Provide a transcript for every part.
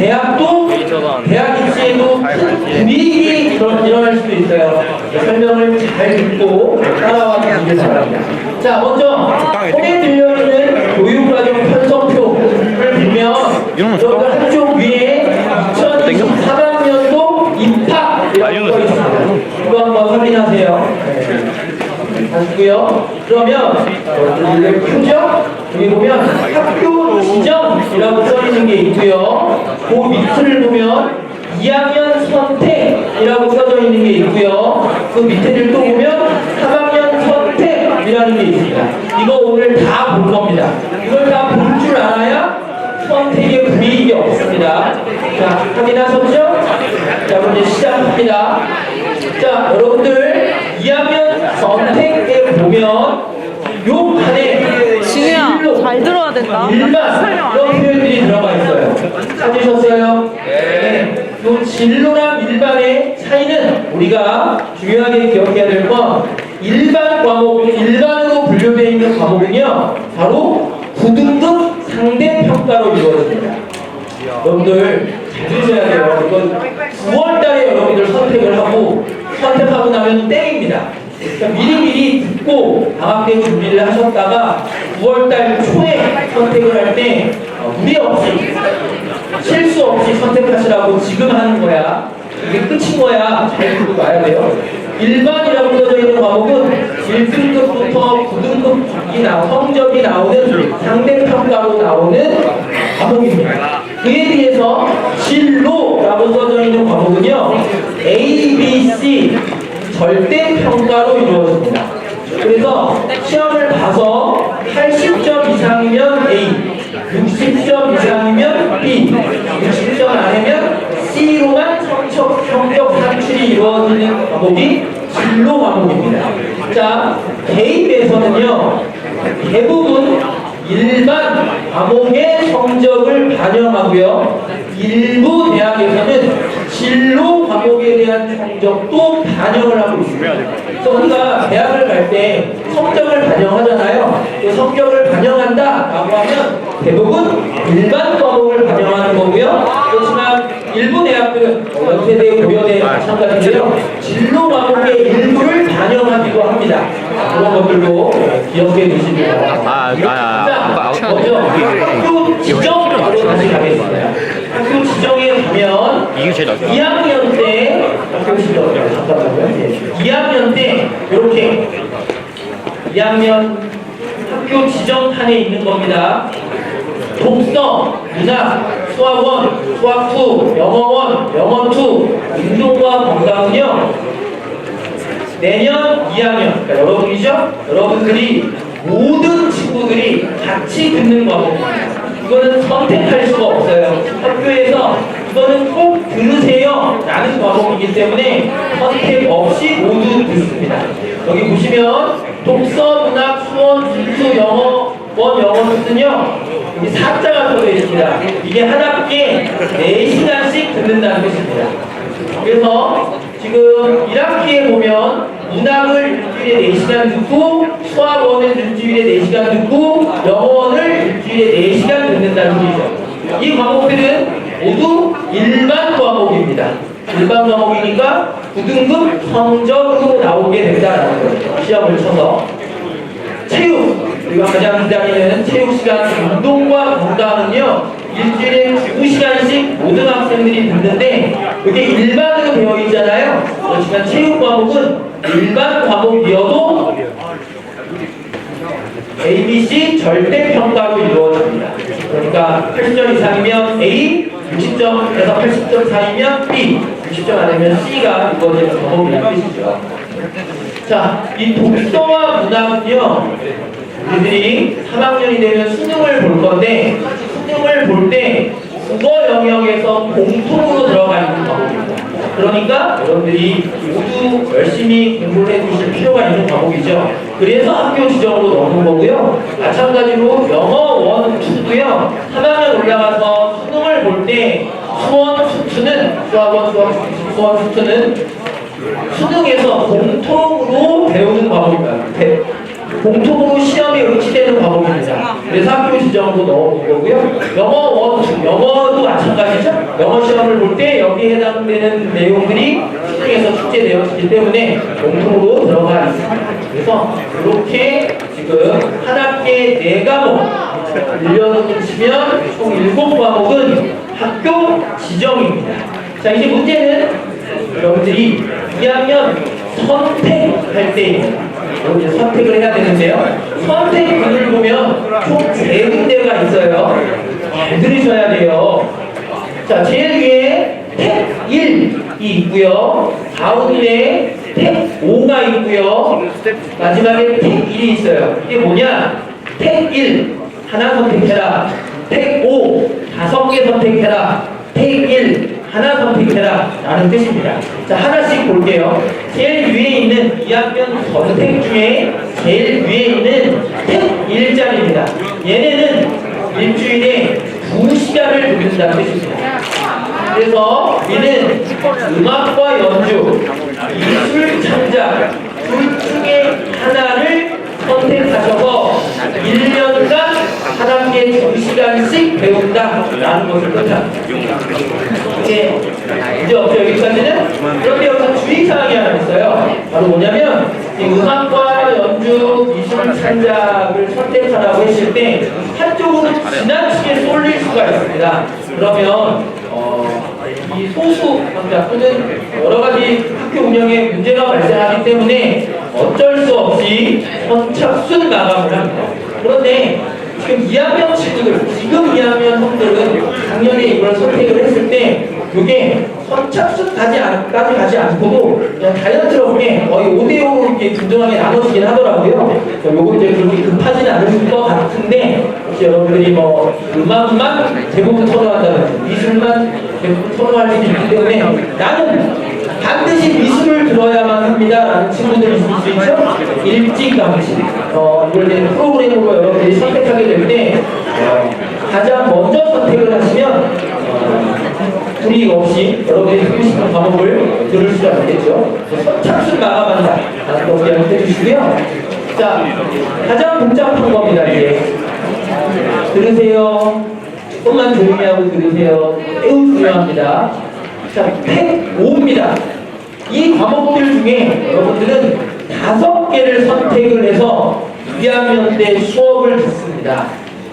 대학도 대학 입시에도 불이익이 일어날 수도 있어요. 설명을 잘 듣고 따라와 주시길 바랍니다. 자, 먼저 손에 들려있는 교육과정 편성표를 보면 여러분 한쪽 위에 2024학년도 입학이라고 써 있습니다. 이거 한번 확인하세요. 하시고요. 그러면 표죠? 여기 보면 학교 지정이라고 써 있는 게 있고요. 그 밑을 보면 2학년 선택이라고 써져 있는 게 있고요. 그 밑에를 또 보면 3학년 선택이라는 게 있습니다. 이거 오늘 다 볼 겁니다. 이걸 다 볼 줄 알아야 선택에 불이익이 없습니다. 자, 확인하셨죠? 자, 그럼 이제 시작합니다. 자, 여러분들 2학년 선택에 보면 요 판에 진우야, 잘 들어야 된다. 일반 이런 표현들이 들어가 있어요. 찾으셨어요? 네. 요 진로랑 일반의 차이는 우리가 중요하게 기억해야 될 건 일반 과목, 일반으로 분류되어 있는 과목은요 바로 9등급 상대 평가로 이루어집니다. 여러분들 잘 들으셔야 돼요. 이건 9월달에 여러분들 선택하고 나면 땡입니다. 그러니까 미리미리 듣고 방학 때 준비를 하셨다가 9월달 초에 선택을 할 때 무리 없이 실수 없이 선택하시라고 지금 하는 거야. 이게 끝인 거야. 잘 듣고 가야 돼요. 일반이라고 써져 있는 과목은 1등급부터 9등급 성적이 나오는 상대평가로 나오는 과목입니다. 그에 비해서 진로라고 써져 있는 과목은요 A, B, C 절대평가로 이루어집니다. 그래서 시험을 봐서 80점 이상이면 A, 60점 이상이면 B, 60점 아니면 C로만 성적 산출이 이루어지는 과목이 진로 과목입니다. 자, 개입에서는요 대부분 일반 과목의 성적을 반영하고요 일부 대학에서는 진로 과목에 대한 성적도 반영을 하고 있습니다. 그래서 우리가 대학을 갈 때 성적을 반영하잖아요. 그 성적을 반영한다라고 하면 대부분 일반 과목을 반영하는 거고요. 그렇지만 일부 대학들은 연세대, 고려대 마찬가지인데요. 진로 과목의 일부를 반영하기도 합니다. 그런 것들도 기억해 두시기 바랍니다. 자, 먼저 학교 지정으로 다시 가겠습니다. 학교 지정에 가면 2학년 때 학교 지정 잠깐만요. 2학년 때 이렇게 2학년 학교 지정판에 있는 겁니다. 독서, 문학, 수학원, 수학2, 영어원, 영어2, 운동과 건강은요 내년 2학년, 그러니까 여러분이죠? 여러분들이 모든 친구들이 같이 듣는 과목입니다. 이거는 선택할 수가 없어요. 학교에서 이거는 꼭 들으세요 라는 과목이기 때문에 선택 없이 모두 듣습니다. 여기 보시면 독서, 문학, 수원, 순수, 영어, 영어는요 여기 사자가 써져 있습니다. 이게 한 학기에 4시간씩 듣는다는 것입니다. 그래서 지금 1학기에 보면 문학을 일주일에 4시간 듣고 수학원을 일주일에 4시간 듣고 영어원을 일주일에 4시간 듣는다는 소리죠. 이 과목들은 모두 일반 과목입니다. 일반 과목이니까 9등급 성적으로 나오게 된다는 거예요. 시험을 쳐서. 체육, 우리가 가장 기다리는 체육 시간 운동과 건강은요 일주일에 2시간씩 모든 학생들이 듣는데 그게 일반으로 되어 있잖아요. 그렇지만 체육 과목은 일반 과목이어도 ABC 절대평가로 이루어집니다. 그러니까 80점 이상이면 A, 60점에서 80점 사이면 B, 60점 아니면 C가 이루어지는 과목이라는 뜻이죠. 자, 이 독서와 문학은요 우리들이 3학년이 되면 수능을 볼 건데 수능을 볼 때 국어 영역에서 공통으로 들어가 있는 과목입니다. 그러니까 여러분들이 모두 열심히 공부를 해주실 필요가 있는 과목이죠. 그래서 학교 지정으로 넣는 거고요. 마찬가지로 영어 1, 2도요. 3학년 올라가서 수능을 볼 때 수원, 수투는 수학원, 수원, 수투는 수능에서 공통으로 배우는 과목입니다. 공통으로 시험에 응시되는 과목입니다. 그래서 학교 지정으로 넣어본 거고요. 영어 1, 2, 영어도 마찬가지죠. 영어 시험을 볼 때 여기에 해당되는 내용들이 시중에서 출제되었기 때문에 공통으로 들어가 있습니다. 그래서 이렇게 지금 한 학기에 4과목 늘려놓으시면 총 7과목은 학교 지정입니다. 자, 이제 문제는 여러분들이 2학년 선택할 때입니다. 여러분들 선택을 해야 되는데요. 선택문을 보면 총 3군데가 있어요. 잘 들으셔야 돼요. 자, 제일 위에 탭 1이 있고요. 가운데 탭 5가 있고요. 마지막에 탭 1이 있어요. 이게 뭐냐? 탭 1 하나 선택해라. 탭 5 5개 선택해라. 탭 1 하나 선택해라 라는 뜻입니다. 자, 하나씩 볼게요. 제일 위에 있는 2학년 선택 중에 제일 위에 있는 탭 1자리입니다. 얘네는 일주일에 2시간을 듣는다는 뜻입니다. 그래서 얘는 음악과 연주, 미술 창작 둘 중에 하나를 선택하셔서 1년간 한 학기에 2시간씩 배운다라는 것을 뜻합니다. 이게 문제 없죠, 여기까지는? 그런데 여기서 주의사항이 하나 있어요. 바로 뭐냐면 이 음악과 연주, 미술 창작을 선택하라고 했을 때 한쪽으로 지나치게 쏠릴 수가 있습니다. 그러면 이 소수 학자 또는 여러 가지 학교 운영에 문제가 발생하기 때문에 어쩔 수 없이 선착순 마감을 합니다. 그런데 지금 2학년 친구들, 지금 2학년 형들은 작년에 이걸 선택을 했을 때 이게 선착순까지 가지 않고도 그냥 자연스럽게 거의 5대5로 이렇게 균등하게 나눠지긴 하더라고요. 요거 이제 그렇게 급하진 않을 것 같은데 혹시 여러분들이 뭐 음악만 대부분 선호한다든지 미술만 대부분 선호할 수도 있기 때문에 나는 반드시 미술을 들어야만 합니다 라는 친구들이 있을 수 있죠. 일찌감치 이걸 이제 프로그램으로 여러분들이 선택하게 될 때 가장 먼저 선택을 하시면 불이익 없이 여러분들이 듣고 싶은 과목을 들을 수가 있겠죠. 선착순 마감한다 라는 거 기억을 해주시고요. 자, 가장 복잡한 겁니다. 이제 들으세요. 조금만 조용히 하고 들으세요. 매우 중요합니다. 자, 탭 5입니다. 이 과목들 중에 여러분들은 5개를 선택을 해서 2학년 때 수업을 듣습니다.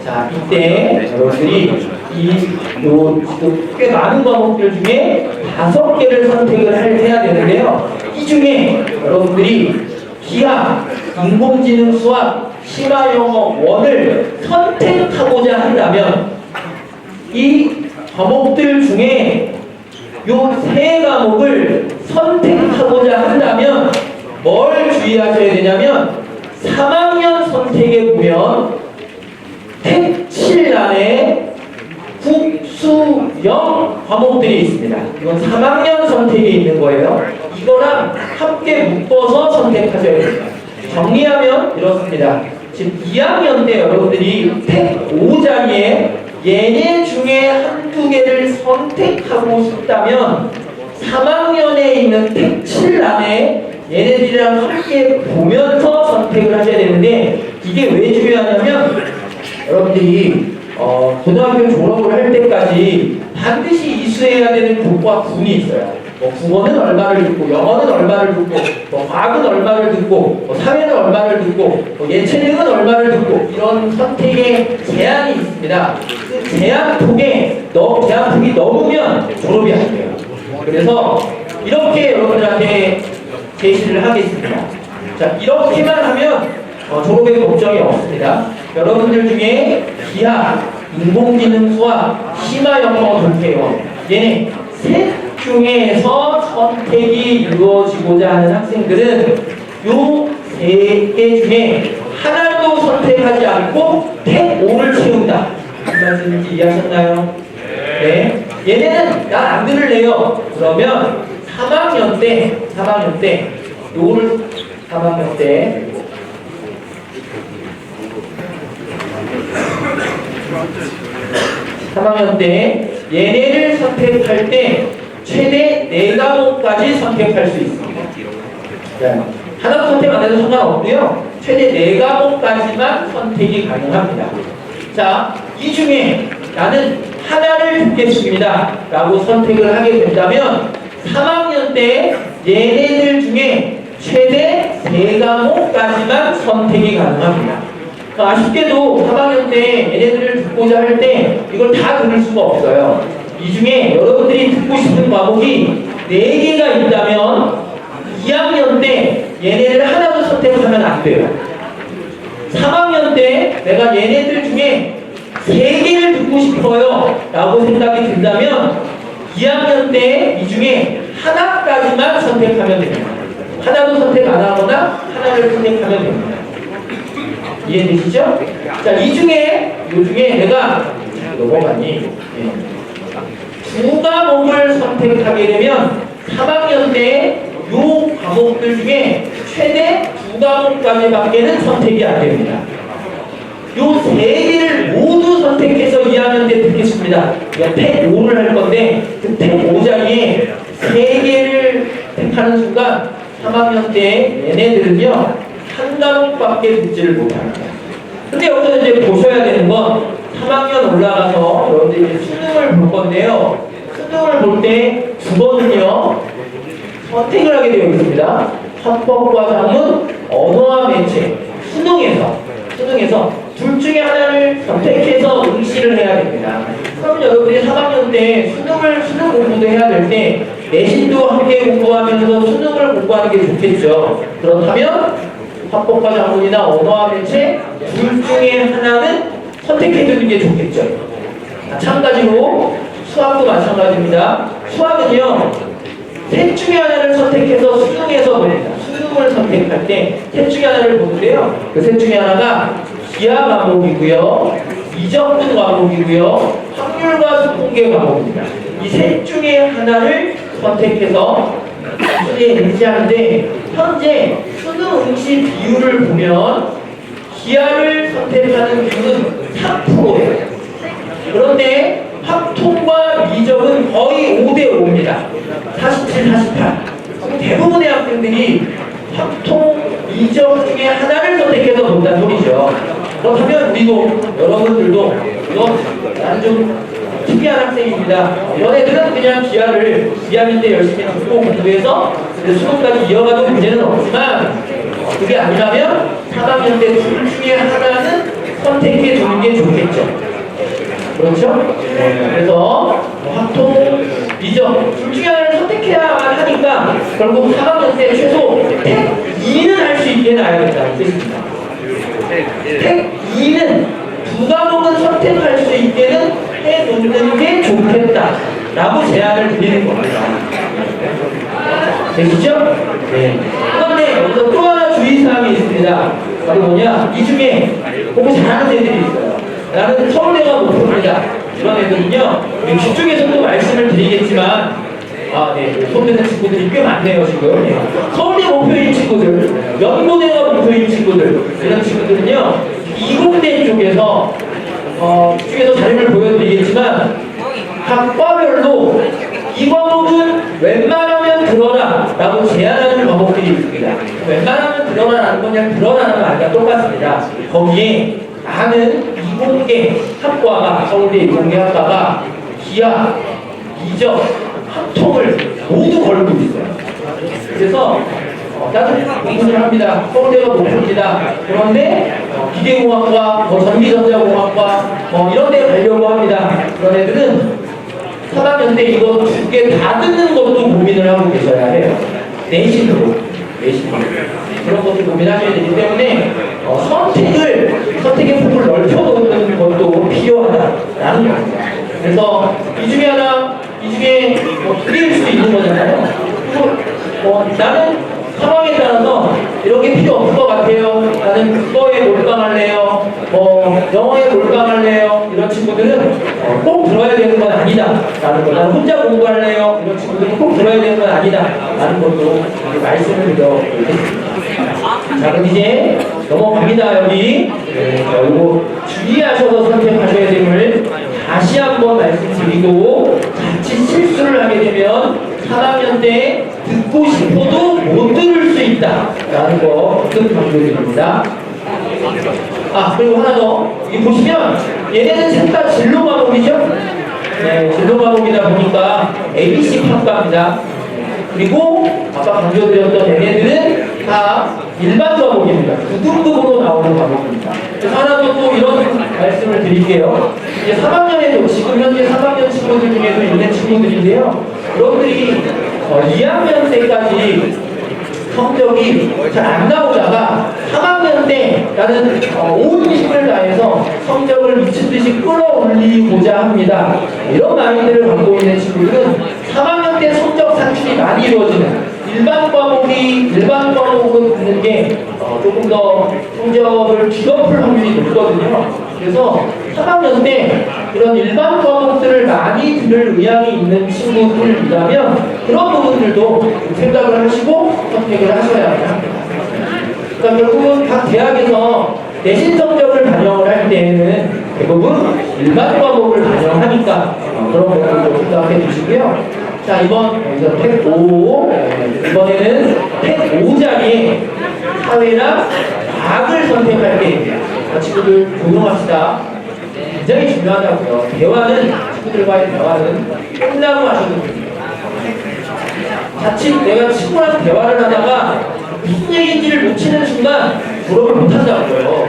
자, 이때 여러분들이 지금 꽤 많은 과목들 중에 5개를 선택을 해야 되는데요. 이 중에 여러분들이 기하, 인공지능 수학, 심화영어 1을 선택하고자 한다면 이 과목들 중에 요 3과목을 선택하고자 한다면 뭘 주의하셔야 되냐면 3학년 선택에 보면 탭 7안에 국수영 과목들이 있습니다. 이건 3학년 선택에 있는 거예요. 이거랑 함께 묶어서 선택하셔야 됩니다. 정리하면 이렇습니다. 지금 2학년 때 여러분들이 탭 5자리에 얘네 중에 한두 개를 선택하고 싶다면 3학년에 있는 탭 7안에 얘네들이랑 함께 보면서 선택을 하셔야 되는데 이게 왜 중요하냐면 여러분들이 고등학교 졸업을 할 때까지 반드시 이수해야 되는 교과 군이 있어요. 뭐 국어는 얼마를 듣고 영어는 얼마를 듣고 뭐 과학은 얼마를 듣고 뭐 사회는 얼마를 듣고 뭐 예체능은 얼마를 듣고 이런 선택의 제한이 있습니다. 그 제한폭이 넘으면 졸업이 안 돼요. 그래서 이렇게 여러분들한테 제시를 하겠습니다. 자, 이렇게만 하면 졸업에 걱정이 없습니다. 여러분들 중에 기하, 인공지능 수학, 심화영어, 독해요. 얘네 셋 중에서 선택이 이루어지고자 하는 학생들은 요 3개 중에 하나도 선택하지 않고 탭 5를 채운다. 무슨 말씀인지 이해하셨나요? 네. 얘네는 난 안 들을래요. 그러면 3학년 때 요를 3학년 때 얘네를 선택할 때 최대 4과목까지 선택할 수 있습니다. 자, 하나도 선택 안 해도 상관없고요. 최대 4과목까지만 선택이 가능합니다. 자, 이 중에 나는 하나를 듣겠습니다 라고 선택을 하게 된다면 3학년 때 얘네들 중에 최대 3과목까지만 선택이 가능합니다. 아쉽게도 3학년 때 얘네들을 듣고자 할 때 이걸 다 들을 수가 없어요. 이 중에 여러분들이 듣고 싶은 과목이 4개가 있다면 2학년 때 얘네들 하나도 선택하면 안 돼요. 3학년 때 내가 얘네들 중에 3개를 듣고 싶어요 라고 생각이 든다면 2학년 때 이 중에 하나까지만 선택하면 됩니다. 하나도 선택 안 하거나 하나를 선택하면 됩니다. 이해되시죠? 자, 요 중에 내가 넘어가니 2과목을 선택하게 되면 3학년 때 요 과목들 중에 최대 2과목까지밖에는 선택이 안 됩니다. 요 3개를 모두 선택해서 2학년 때 듣겠습니다. 택 5를 할 건데 그 택 5장에 3개를 택하는 순간 3학년 때 얘네들은요 한 과목밖에 듣지를 못합니다. 근데 여기서 이제 보셔야 되는 건 3학년 올라가서 여러분들이 이제 수능을 볼 건데요. 수능을 볼 때 2번은요 선택을 하게 되어 있습니다. 합법과정은 언어와 매체, 수능에서 둘 중에 하나를 선택해서 응시를 해야 됩니다. 그러면 여러분들이 3학년 때 수능 공부도 해야 될 때 내신도 함께 공부하면서 수능을 공부하는 게 좋겠죠. 그렇다면 합법과 장문이나 언어와 매체 둘 중에 하나는 선택해두는 게 좋겠죠. 마찬가지로 수학도 마찬가지입니다. 수학은요 셋 중에 하나를 선택해서 수능에서 봅니다. 수능을 선택할 때 셋 중에 하나를 보는데요. 그 셋 중에 하나가 기하 과목이고요, 이정분 과목이고요, 확률과 수공계 과목입니다. 이 셋 중에 하나를 선택해서 수능에 응시하는데 현재 수능 응시 비율을 보면 기하를 선택하는 비율은 3%예요. 그런데 확통과 미적은 거의 5대5입니다. 47, 48. 대부분의 학생들이 확통, 미적 중에 하나를 선택해서 본다는 소리죠. 그렇다면 우리도, 여러분들도 나는 좀 특이한 학생입니다. 너네들은 그냥 기하를 2학년 때 열심히 듣고 공부해서 수능까지 이어가도 문제는 없지만 그게 아니라면 3학년 때 둘 중에 하나는 선택해 주는 게 좋겠죠. 그렇죠? 그래서 확통, 미적 둘 중에 하나를 선택해야만 하니까 결국 3학년 때 최소 택 2는 할 수 있게 나야 된다. 있습니다. 택 2는 2과목은 선택할 수 있게는 해놓는 게 좋겠다 라고 제안을 드리는 겁니다. 되시죠? 네. 그런데 여기서 또 하나 주의사항이 있습니다. 바로 뭐냐? 이 중에 공부 잘하는 애들이 있어요. 나는 서울대가 목표입니다. 이런 애들은요, 뒤쪽에서도 말씀을 드리겠지만, 손드는 친구들이 꽤 많네요, 지금. 네. 서울대 목표인 친구들, 연고대가 목표인 친구들, 이런 친구들은요, 이공대 쪽에서, 뒤쪽에서 자료를 보여드리겠지만, 각 과별로 이 과목은 웬만하면 들어라 라고 제안하는 과목들이 있습니다. 웬만하면 들어라라는 건 그냥 들어라는 말과 똑같습니다. 거기에 나는 이공계 학과가, 서울대 이공계 학과가 기하, 이적, 합통을 모두 걸고 있어요. 그래서 나는 공부를 합니다. 서울대가 목표입니다. 그런데 기계공학과, 전기전자공학과 이런 데 가려고 합니다. 그런 애들은 3학년 때 이거 2개 다 듣는 것도 고민을 하고 계셔야 해요. 내신으로. 그런 것도 고민하셔야 되기 때문에 선택의 폭을 넓혀놓는 것도 필요하다라는 겁니다. 그래서 이 중에 2개일 수도 있는 거잖아요. 나는 상황에 따라서 이런 게 필요 없을 것 같아요. 나는 국어에 몰빵할래요. 영어에 몰빵할래요. 이런 친구들은 꼭 들어야 되는 건 아니다. 라는 거. 나는 혼자 공부할래요. 이런 친구들은 꼭 들어야 되는 건 아니다. 라는 것도 말씀을 드려보겠습니다. 자, 그럼 이제 넘어갑니다. 여기. 이거 주의하셔서 선택하셔야 됨을 다시 한번 말씀드리고, 자칫 실수를 하게 되면 3학년 때 듣고 싶어도 못 들을 수 있다 라는 거 거듭 강조드립니다. 그리고 하나 더. 여기 보시면 얘네는 셋 다 진로 과목이죠? 기본 과목이다 보니까 ABC 평가입니다. 그리고 아까 강조드렸던 얘네들은 다 일반 과목입니다. 9등급으로 나오는 과목입니다. 그래서 하나 또 이런 말씀을 드릴게요. 이제 3학년에도 지금 현재 3학년 친구들 중에도 있는 친구들인데요. 여러분들이 2학년 때까지 성적이 잘 안 나오다가 3학년 때 나는 온 힘을 다해서 성적을 미친 듯이 끌어올리고자 합니다. 이런 마인드를 갖고 있는 친구들은 3학년 때 성적 산출이 많이 이루어지는 일반 과목은 듣는 게 조금 더 성적을 뒤덮을 확률이 높거든요. 그래서 3학년 때 그런 일반 과목들을 많이 들을 의향이 있는 친구들이라면 그런 부분들도 생각을 하시고 선택을 하셔야 합니다. 그러니까 결국은 각 대학에서 내신 성적을 반영을 할 때에는 대부분 일반 과목을 반영하니까 그런 부분도 생각해 주시고요. 자, 여기서 택 5, 이번에는 택 5 자리에 사회나 과학을 선택할 때 친구들 조용합시다. 굉장히 중요하다고요. 친구들과의 대화는 끝나고 하셔도 됩니다. 자칫 내가 친구랑 대화를 하다가 무슨 얘기인지를 놓치는 순간 졸업을 못한다고요.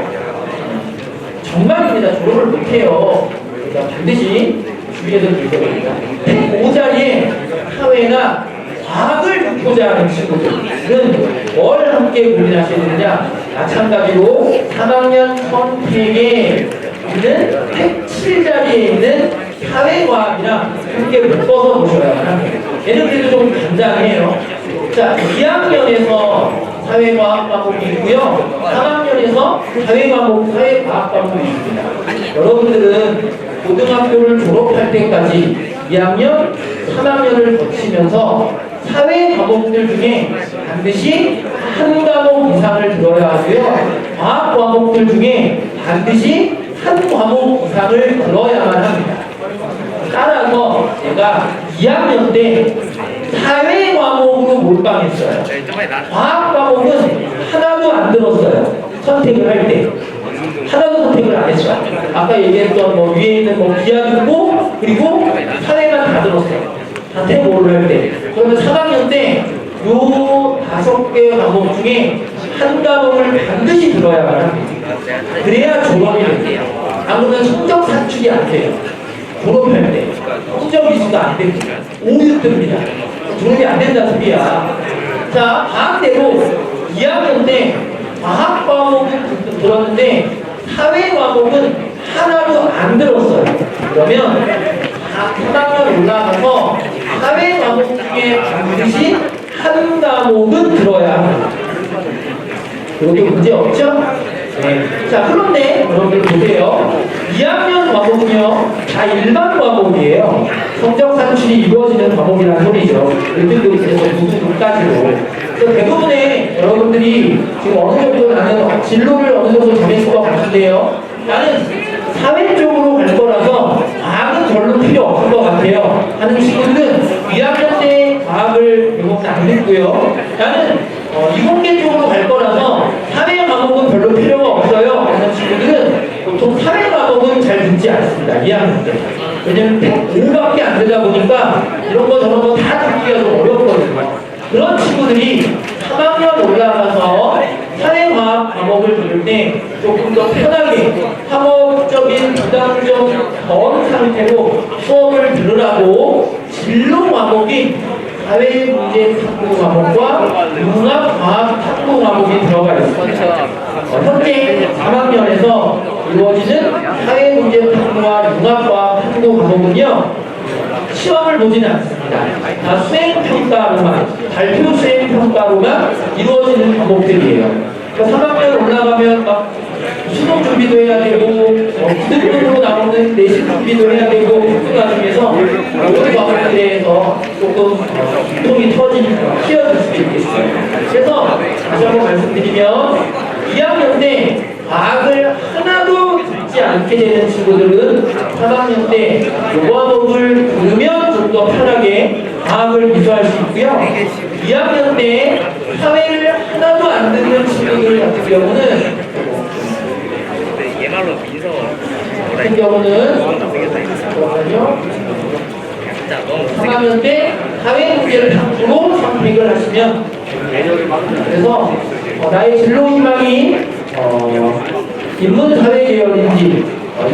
정말입니다. 졸업을 못해요. 그러니까 반드시 주의해서 드리셔야 됩니다. 택 5 자리에 사회나 과학을 듣고자 하는 친구들은 뭘 함께 고민하셔야 되느냐? 마찬가지로 3학년 선택에 있는 택 7 자리에 있는 사회과학이랑 함께 묶어서 보셔야 합니다. 얘는 그래도 좀 간단해요. 자, 2학년에서 사회과학 과목이 있고요. 3학년에서 사회과학 과목이 있습니다. 여러분들은 고등학교를 졸업할 때까지 2학년, 3학년을 거치면서 사회 과목들 중에 반드시 한 과목 이상을 들어야 하고요. 과학 과목들 중에 반드시 한 과목 이상을 들어야만 합니다. 따라서 제가 2학년 때 사회 과목으로 몰빵했어요. 과학 과목은 하나도 안 들었어요. 선택을 할 때. 하나도 선택을 안 했어요. 아까 얘기했던 위에 있는 기하 듣고 그리고 사회만 다 들었어요. 다 태고를 할 때. 그러면 3학년 때 요 5개 과목 중에 한 과목을 반드시 들어야만 합니다. 그래야 졸업이 돼요. 안 그러면 성적 산출이 안 돼요. 졸업할 때 성적 이수가 안 됩니다. 5등 뜹니다. 졸업이 안 된다 소리야. 자, 과학대로 2학년 때 과학 과목은 들었는데 사회 과목은 하나도 안 들었어요. 그러면 3학년 올라가서 사회 과목 중에 반드시 한 과목은 들어야 합니다. 이것도 문제 없죠? 네. 자, 그런데 여러분들 보세요. 2학년 과목은요, 다 일반 과목이에요. 성적 산출이 이루어지는 과목이라는 소리죠. 1등급에서 9등급까지로. 그래서 대부분의 여러분들이 지금 어느 정도 나는 진로를 어느 정도 정했을 것 같은데요. 나는 사회 쪽으로 갈 거라서 과학은 별로 필요 없을 것 같아요. 하는 친구들은 2학년 때 과학을 대부분 안 듣고요. 나는 이공계 쪽으로 갈 거라서 사회 과목은 별로 필요가 없어요. 하는 친구들은 보통 사회 과목은 잘 듣지 않습니다. 2학년 때. 왜냐면 5밖에 안 되다 보니까 이런 거 저런 거 다 듣기가 좀 어렵거든요. 그런 친구들이 3학년 올라가서 사회과학 과목을 들을 때 조금 더 편하게 학업적인 부담을 좀 덜 상태로 수업을 들으라고 진로 과목인 사회문제 탐구 과목과 융합과학 탐구 과목이 들어가 있습니다. 현재 3학년에서 이루어지는 사회문제 탐구와 융합과학 탐구 과목은요, 시험을 보지는 않습니다. 다 수행평가로만, 발표 수행평가로만 이루어지는 과목들이에요. 그러니까 3학년 올라가면 막 수능 준비도 해야 되고, 부등급으로 나오는 내신 준비도 해야 되고, 그 과정에서 모든 과목에 대해서 조금 통이 터지니까 끼어들 수도 있겠어요. 그래서 다시 한번 말씀드리면 2학년 때 과학을 하나도 듣지 않게 되는 친구들은 3학년 때 이 과목을 들으면 좀 더 편하게 과학을 이수할 수 있고요. 2학년 때 사회를 하나도 안 듣는 친구들 같은 경우는 잠깐만요. 2학년 때 사회 문제를 탐구로 선택을 하시면 됩니다. 그래서 나의 진로 희망이 인문사회 계열인지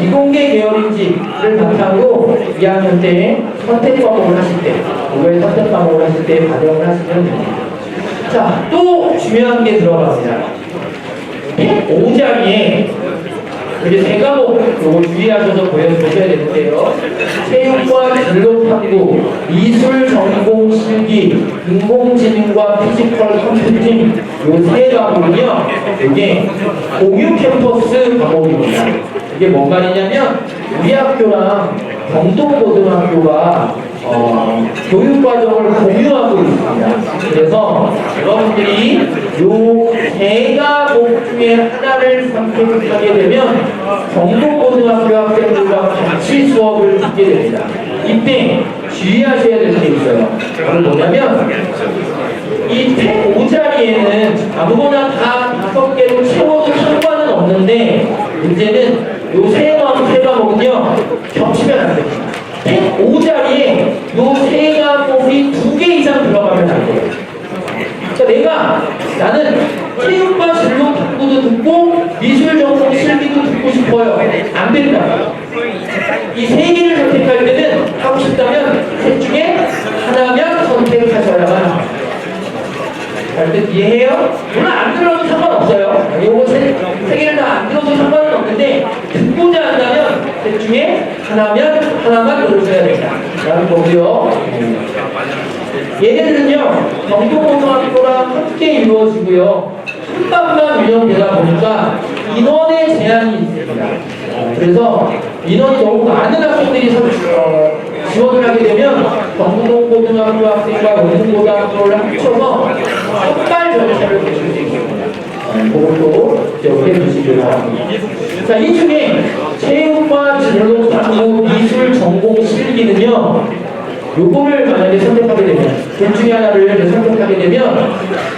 이공계 계열인지를 바탕으로 2학년 때 선택 과목을 하실 때, 고교의 선택 과목을 하실 때 반영을 하시면 됩니다. 자, 또 중요한 게 들어갑니다. 105장에 이제 세 과목 요거 주의하셔서 보셔야 되는데요. 체육과 진로탐구, 미술 전공 실기, 인공지능과 피지컬 컴퓨팅 요 세 과목은요. 이게 공유 캠퍼스 과목입니다. 이게 뭔 말이냐면 우리 학교랑 경동고등학교가 교육과정을 공유하고 있습니다. 그래서 여러분들이 요 세 과목 중에 하나를 선택하게 되면 경동고등학교 학생들과 같이 수업을 듣게 됩니다. 이때 주의하셔야 될 게 있어요. 그건 뭐냐면 이 105자리에는 아무거나 다 5개로 채워도 상관은 없는데 문제는 요 세 과목은요 겹치면 안 됩니다. 105자리에 요 세 과목이 2개 이상 들어가면 안 돼요. 그러니까 나는 체육과 진로 탐구도 듣고 미술 전공 실기도 듣고 싶어요. 안 된다. 이 세 개를 선택할 때는 하고 싶다면 셋 중에 하나면 선택하셔야만 합니다. 잘 이해해요? 물론 안 들어도 상관없어요. 요거 세 개를 다 안 들어도 상관은 없는데 듣고자 한다면 셋 중에 하나만 들으셔야 된다. 라는 거고요. 얘네들은요 경동고등학교랑 함께 이루어지고요. 한반만 운영되다 보니까 인원의 제한이 있습니다. 그래서 인원이 너무 많은 학생들이 지원을 하게 되면 경동고등학교 학생과 영동고등학교를 합쳐서 선발 절차를 거칠 수 있습니다. 그것도 기억해 주시기 바랍니다. 자, 이 중에 체육과 진로 탐구 미술 전공 실기는요. 요거를 만약에 선택하게 되면 둘 중에 하나를 선택하게 되면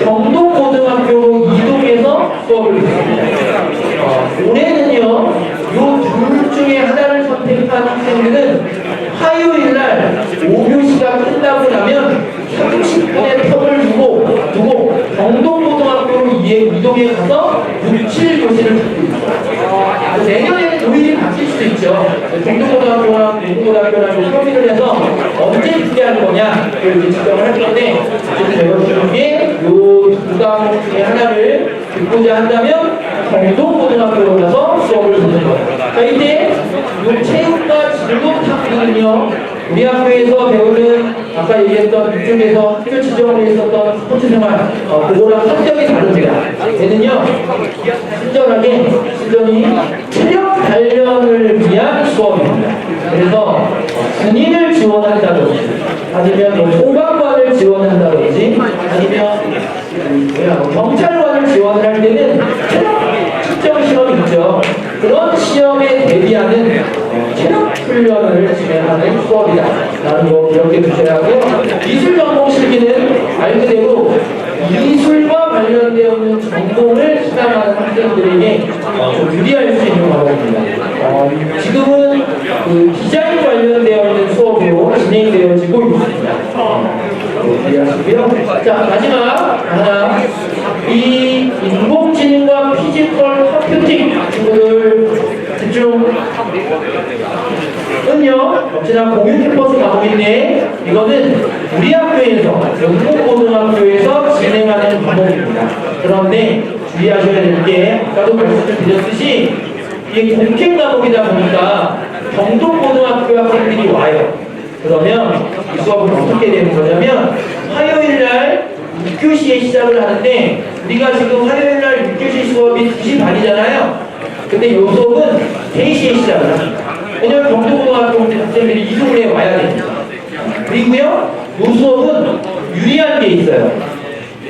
경동고등학교로 이동해서 수업을 듣습니다. 올해는요 요 둘 중에 하나를 선택한 학생들은 화요일날 5교시가 끝나고 나면 30분의 텀을 두고 경동고등학교로 이동해 가서 6, 7교시를 듣고 있어요. 내년에는 요일이 바뀔 수도 있죠. 경동고등학교랑 농고등학교랑 협의를 해서 언제 듣게 하는 거냐를 이제 지정을 할 건데 여러분에게 요 두 과목 중에 하나를 듣고자 한다면 경동고등학교로 가서 수업을 듣는 거예요. 자, 이때 요 체육과 진로 탐구는요 우리 학교에서 배우는 아까 얘기했던 이쪽에서 학교 지정으로 있었던 스포츠 생활 그거랑 성격이 다릅니다. 얘는요 신전이 체력 단련을 위한 수업입니다. 그래서 군인을 지원한다든지 아니면 소방관을 지원한다든지 아니면 경찰관을 지원을 할 때는 체력 측정 시험이 있죠. 그런 시험에 대비하는 체력 훈련을 진행하는 수업이다 라는 거 기억해 주셔야 하고요. 미술 전공 실기는 말 그대로 미술과 관련되어 있는 전공을 수강하는 학생들에게 좀 유리할 수 있는 과목입니다. 지금은 그 디자인 관련되어 있는 수업으로 진행되어지고 있습니다. 이해하시고요. 자, 마지막 하나, 이 인공지능과 피지컬 컴퓨팅 친구들 집중. 은요, 역시나 공유 캠퍼스 과목인데 이거는 우리 학교에서 영동고등학교에서 진행하는 과목입니다. 그런데 주의하셔야 될 게 아까도 말씀드렸듯이 이게 공캠 과목이다 보니까 경동고등학교 학생들이 와요. 그러면 이 수업은 어떻게 되는 거냐면 화요일날 6교시에 시작을 하는데 우리가 지금 화요일날 6교시 수업이 2시 반이잖아요. 근데 이 수업은 3시에 시작을 합니다. 왜냐면 경동고등학교 학생들이 이동에 와야 됩니다. 그리고요, 이 수업은 유리한 게 있어요.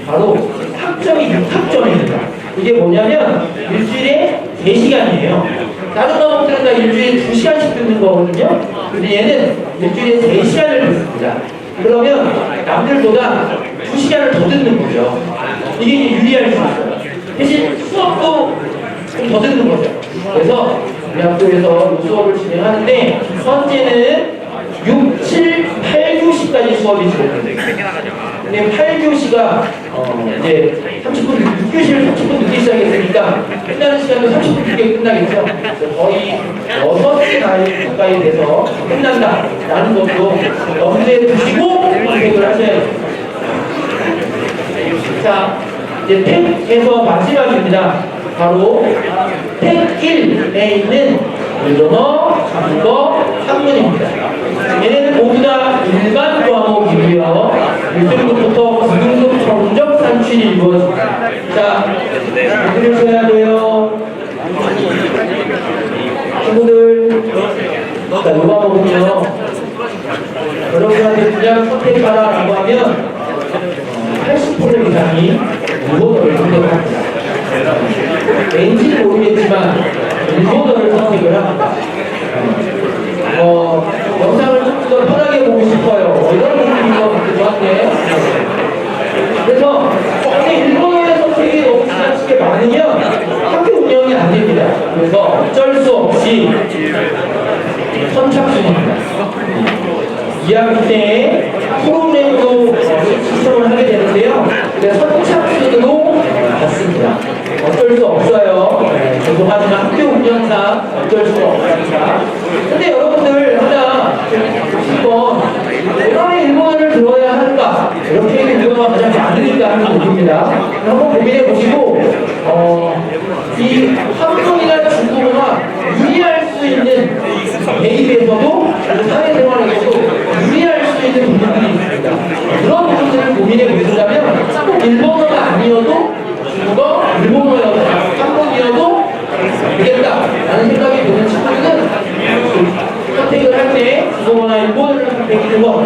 바로 학점이 6학점입니다. 이게 뭐냐면 일주일에 3시간이에요. 다른 과목들은 다 일주일에 2시간씩 듣는 거거든요. 근데 얘는 일주일에 3시간을 듣습니다. 그러면 남들보다 2시간을 더 듣는 거죠. 이게 이제 유리할 수 있어요. 대신 수업도 좀 더 듣는 거죠. 그래서 우리 학교에서 수업을 진행하는데 현재는 6, 7, 8교시까지 수업이 들어오는데 8교시가 이제 30분, 6교시를 30분 늦게 시작했으니까 끝나는 시간도 30분 늦게 끝나겠죠. 그래서 거의 6시 가까이 돼서 끝난다라는 것도 염두에 두시고 선택을 하셔야 됩니다. 자, 이제 택에서 마지막입니다. 바로 택 1에 있는 일본어, 한국어, 한문입니다. 얘는 모두 다 일반 과목이고요. 1등급부터 9등급 성적 산출이 이루어집니다. 자, 들으셔야 돼요. 친구들, 자, 이 과목은요. 여러분한테 그냥 선택하라라고 하면 80% 이상이 일본어를 선택합니다. 왠지는 모르겠지만 일본어를 선택을 합니다. 영상을 좀 더 편하게 보고 싶어요. 이런 느낌인 것 같기도 한데. 그래서 근데 일본어의 선택이 너무 지나치게 많으면 학교 운영이 안 됩니다. 그래서 어쩔 수 없이 선착순입니다. 2학기 때 프로그램으로 신청을 하게 되는데요. 선착순으로 받습니다. 어쩔 수 없어요. 죄송하지만 학교 운영상 어쩔 수가 없습니다. 근데 여러분들 하나 이번 왜 일본어를 들어야 할까? 이렇게 일본어가 가장 많으니까 하는 얘기입니다. 한번 고민해 보시고 이 한국이나 중국어가 유리할 수 있는 대입에서도 사회생활에서도 유리할 수 있는 부분들이 있습니다. 그런 부분들을 고민해 보신다면 꼭 일본어가 아니어도 중국어, 일본어여도 한국이어도 되겠다라는 생각이 드는 친구들은 선택을 할 때 중국어나 일본어를 선택하는 거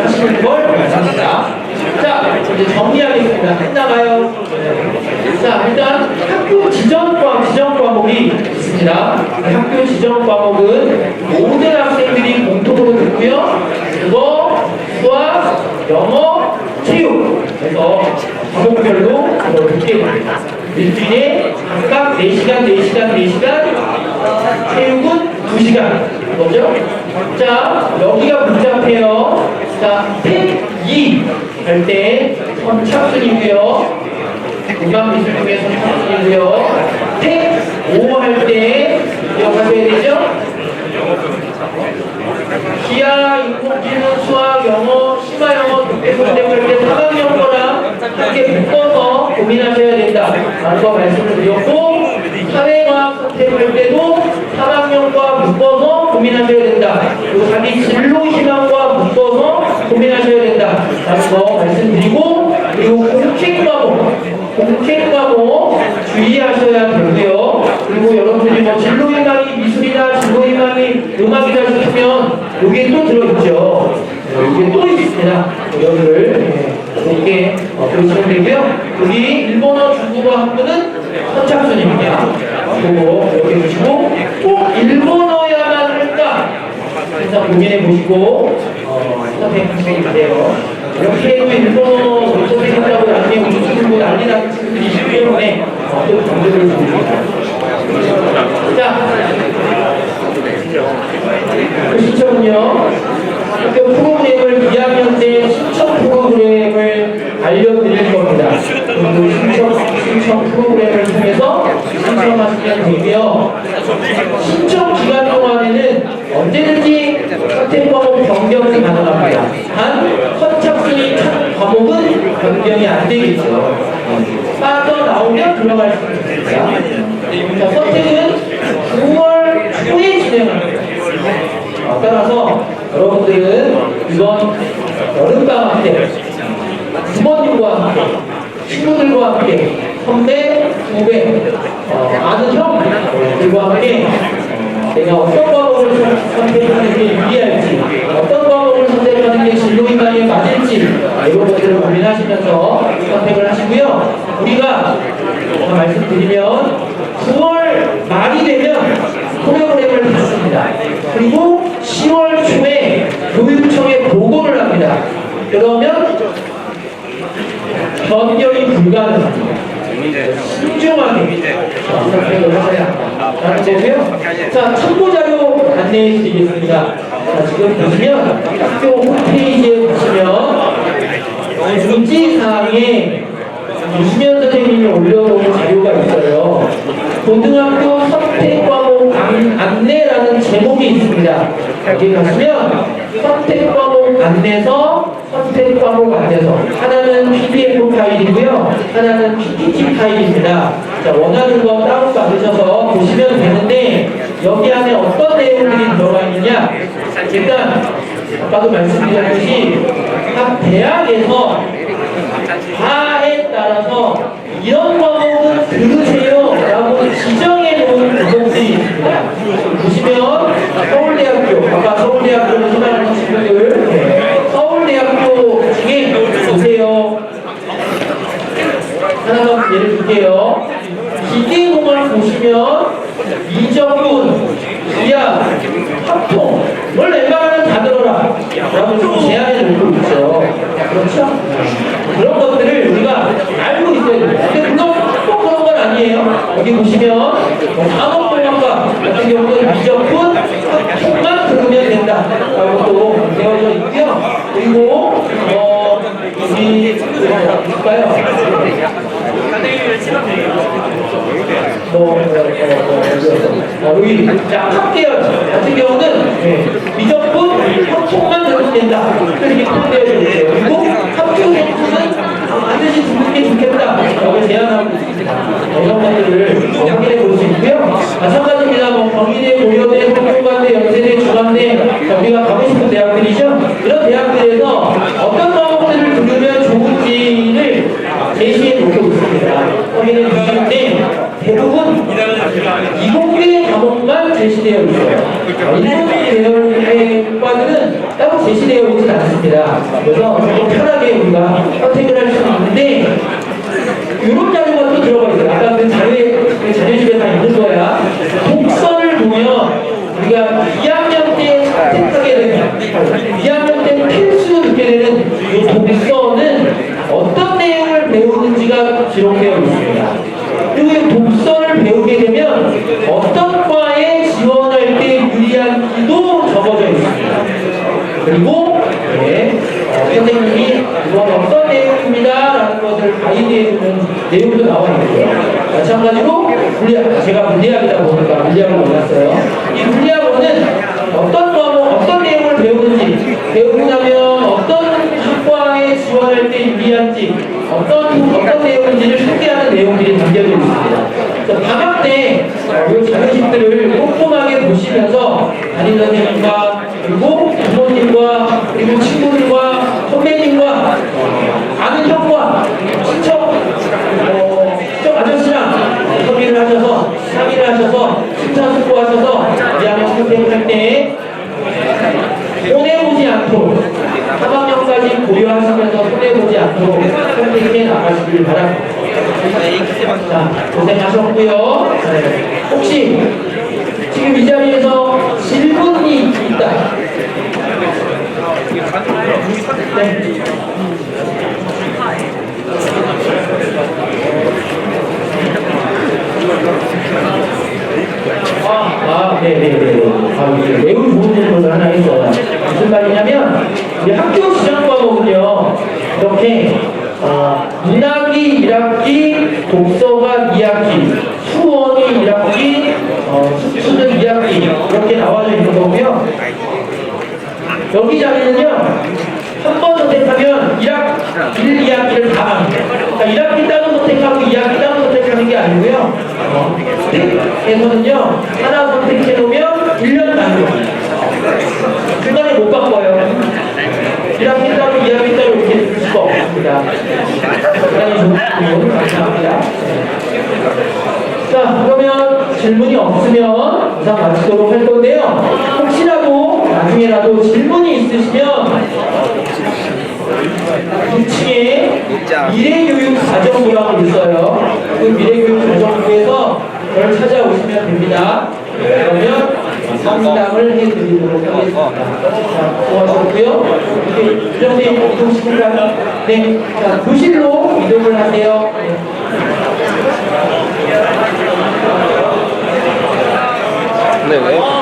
하시는 걸 바랍니다. 자, 이제 정리하겠습니다. 끝나가요. 자, 일단 학교 지정 과목이 있습니다. 학교 지정 과목은 모든 학생들이 공통으로 듣고요. 국어, 수학, 영어, 체육 그래서 과목별로 듣게 됩니다. 일주일에 각각 4시간, 4시간, 4시간, 체육은 2시간. 그거죠? 자, 여기가 복잡해요. 자, 택 2 할 때 선착순이고요. 음악미술 중에 선착순이고요. 택 5 할 때 기억하셔야 되죠? 기하, 인공지능, 수학, 영어, 심화영어, 독해선택할 때 3학년 거랑 함께 묶어서 고민하셔야 된다 라는 거 말씀을 드렸고 사회과학 선택할 때도 3학년과 묶어서 고민하셔야 된다. 그리고 자기 진로 희망과 묶어서 고민하셔야 된다 라는 거 말씀드리고 그리고 공책 과목 주의하셔야 되고요. 그리고 여러분들이 뭐 진로 희망이 미술이나 진로 희망이 음악이다 싶으면 여기에 또 들어있죠. 여기에 또 있습니다. 여기를 이렇게 보시면 되고요. 여기 일본어, 중국어 학부는 선착순입니다. 그리고 이렇게 보시고 꼭 일본어야만 할까? 항상 고민해 보시고 선택하시면 돼요. 이렇게 해도 일본어 선택한다고 나중에 무슨 난리 나는 친구들이 있기 때문에 또 정보를 줍니다. 자, 그 신청은요. 학교 프로그램을 2학년 때 신청 프로그램을 알려드릴 겁니다. 그 신청 프로그램을 통해서 신청하시면 되고요. 신청 기간 동안에는 언제든지 선택 과목 변경이 가능합니다. 단 선착순이 찬 과목은 변경이 안 되겠죠. 빠져나오면 들어갈 수 있습니다. 자, 선택은 9월 초에 진행합니다. 따라서 여러분들은 이번 여름방학 때 부모님과 함께 친구들과 함께 선배, 후배, 아는 형들과 함께 내가 어떤 과목을 선택하는 게 유리할지 어떤 과목을 선택하는 게 진로인강에 맞을지 이런 것들을 고민하시면서 선택을 하시고요. 우리가 말씀드리면 9월 말이 되면 프로그램을 받습니다. 그리고 10월 초에 교육청에 보고를 합니다. 그러면 변경이 불가능합니다. 신중하게 선택을 하셔야 합니다. 라는 거고요. 자, 참고자료 안내해 드리겠습니다. 자, 지금 보시면 학교 홈페이지에 보시면 공지사항에 유시면 선생님이 올려놓은 자료가 있어요. 고등학교 선택 과목 안내라는 제목이 있습니다. 여기 가시면 선택 과목 안내서, 선택 과목 안내서. 하나는 PDF 파일이고요. 하나는 PPT 파일입니다. 자, 원하는 거 따로 받으셔서 보시면 되는데 여기 안에 어떤 내용들이 들어가 있느냐? 일단 아까도 말씀드렸듯이 각 대학에서 과에 따라서 이런 과목은 들으세요 라고 지정해 놓은 과목들이 있습니다. 보시면 서울대학교, 아까 서울대학교를 생각하는 친구들, 서울대학교 중에 보세요. 하나만 예를 들게요. 기계공학 보시면 이정훈, 이야, 합통, 뭘 웬만하면 다 들어라 라고 좀 제한해 놓고 있죠. 그렇죠? 그런 것들을 우리가 알고 있어야 됩니다. 근데 물론 꼭 그런 건 아니에요. 여기 보시면 산업공학과 같은 경우는 미적분, 합통만 들으면 된다 라고 또 되어져 있고요. 그리고 우리 볼까요? 여기 합계열 같은 경우는 미적분 합통만 들으면 된다. 이렇게 표현되어 있어요. 그리고 합주 생수는 반드시 듣는 게 좋겠다. 라고 제안하고 있습니다. 이런 것들을 확인해 볼 수 있고요. 마찬가지입니다. 경희대, 고려대, 성균관대, 연세대, 중앙대, 우리가 가고 싶은 대학들이죠. 이런 대학들에서 어떤 과목들을 들으면 좋은지를 제시해 놓고 있습니다. 확인해 주시는데 대부분 이공계 과목만 제시되어 있어요. 이공계 계열의 과들은 따로 제시되어 있지 않습니다. 그래서 좀 편하게 우리가 선택을 할 수 있는데 이런 자료가 또 들어가 있어요. 아까 그 자료집에 다 있는 거야. 독서를 보면 우리가 2학년 때 선택하게 되면 2학년 때 필수 듣게 되는 이 독서는 어떤 내용을 배우는지가 기록되어 있습니다. 그리고 이 독서를 배우게 되면 어떤 과에 지원할 때 유리한 기도 적어져 있습니다. 그리고 선생님이 이건 어떤 내용입니다 라는 것을 가이드해주는 내용도 나와 있고요. 마찬가지로 물리학, 제가 물리학이다 보니까 물리학을 몰랐어요. 이 물리학원은 어떤 과목, 어떤 내용을 배우는지, 배우고 나면 어떤 학과에 지원할 때 유리한지, 어떤 내용인지를 소개하는 내용들이 담겨져 있습니다. 그래서 방학 때 이 자료집들을 꼼꼼하게 보시면서 담임 선생님과 그리고 부모님과 그리고 친구들과 선배님과 아는 형과 친척 아저씨랑 협의를 하셔서 상의를 하셔서 심사숙고하셔서 2학년 선택할 때 손해보지 않도록 3학년까지 고려하시면서 손해보지 않도록 선택해 나가시길 바랍니다. 자, 고생하셨고요. 혹시 지금 이 자리에서 질문이 있다. 네. 네네네. 매우 좋은 질문을 하나 했어요. 무슨 말이냐면, 우리 학교 지정 과목은요, 이렇게, 문학이 1학기, 독서가 2학기, 수원이 1학기, 수는 2학기, 이렇게 나와져 있는 거고요. 여기 자리는요, 한 번 선택하면 1, 2학기를 다 합니다. 그러니까 1학기 따로 선택하고 2학기 따로 선택하는 게 아니고요. 선택에서는요, 하나 선택해 놓으면 1년 단위. 중간에 못 바꿔요. 1학기 따로 2학기 따로 이렇게 쓸 수가 없습니다. 대단히 좋은 질문 감사합니다. 자, 그러면 질문이 없으면 이상 마치도록 할 건데요. 혹시라도 나중에라도 질문이 있으시면 2층에 미래교육 가정부라고 있어요. 그 미래교육 가정부에서 저를 찾아오시면 됩니다. 그러면 상담을 해드리도록 하겠습니다. 자, 수고하셨고요. 이제 주정님 이동시킬까요? 네, 자, 교실로 이동을 하세요. 네, 왜?